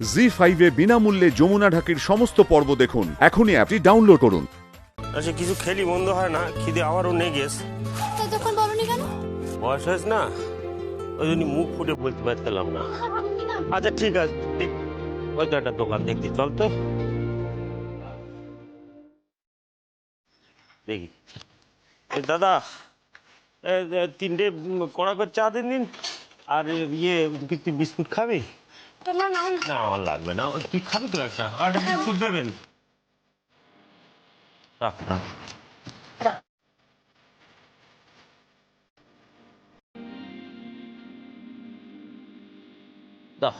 জি5 বিনামূল্যে যমুনা ঢাকির সমস্ত পর্ব দেখুন। এখনই অ্যাপটি ডাউনলোড করুন। আচ্ছা কিছু খেলি বন্ধ হয় না, খিদে আমারও নেই গেস। তখন বলনি কেন? বয়স হয়েছে না, ওই জন্য মুখ ফুটে বলতে পারতাম না। আচ্ছা ঠিক আছে, ওই তো একটা দোকান দেখতে চল তো দেখি। এ দাদা, তিনটে কড়া করে চা দিন আর ইয়ে তুই বিস্কুট খাবি? না না আমার লাগবে না, তুই খাবি তো একটা, আর একটা বিস্কুট দেবেন। রাখ রাখ। দাও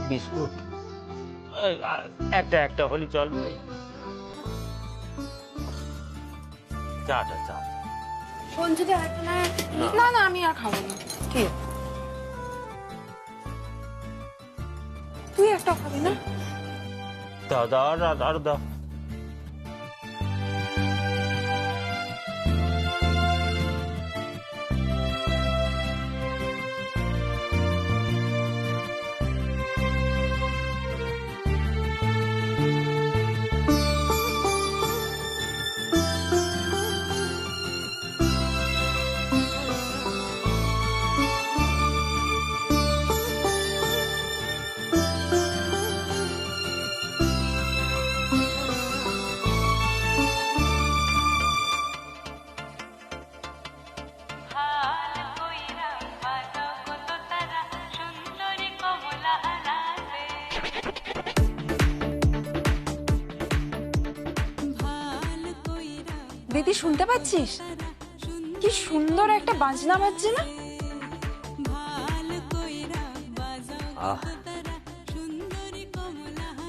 বিস্কুট, একটা একটা হলি চলবে। চাটা চা। ফোন যদি আরেকটা না না আমি আর খাবো না। কি তুই একটা খাবি না? দাও দাও আর দাও। দিদি শুনতে পাচ্ছিস? কি সুন্দর একটা বাজনা বাজছে না?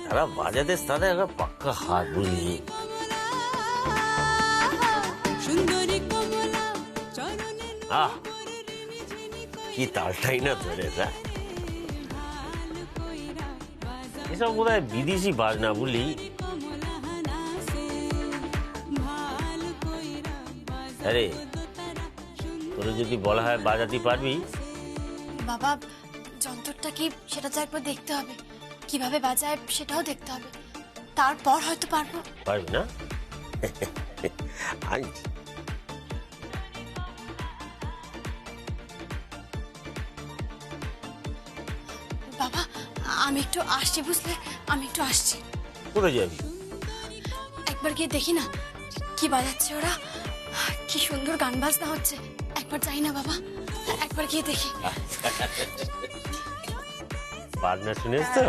তারা বাজাতে তাদের একটা পাক্কা হাত বুঝলি। কি তালটাই না ধরে না, এসব বোধ হয় বিদেশি বাজনা বুঝলি। আরে তোর যদি বলা হয় বাজাতে পারবি? বাবা, যন্ত্রটা কি সেটা তো একবার দেখতে হবে, কিভাবে বাজায় সেটাও দেখতে হবে, তারপর হয়তো পারবো। পারবি না? আনছি। বাবা আমি একটু আসছি, বুঝলে আমি একটু আসছি। কোথায় যাবি? একবার গিয়ে দেখি না কি বাজাচ্ছে ওরা, কি সুন্দর গান বাজনা হচ্ছে। একবার যাই না বাবা, একবার গিয়ে দেখি। বাজনা শুনেছ তো?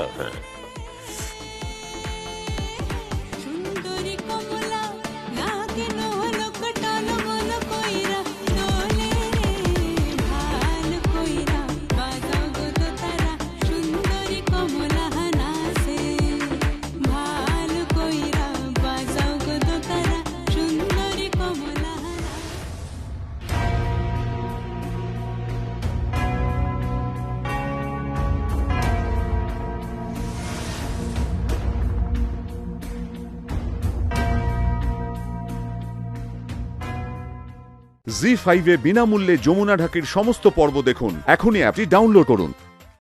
জি5 বিনামূল্যে যমুনা ঢাকির সমস্ত পর্ব দেখুন। এখনই অ্যাপটি ডাউনলোড করুন।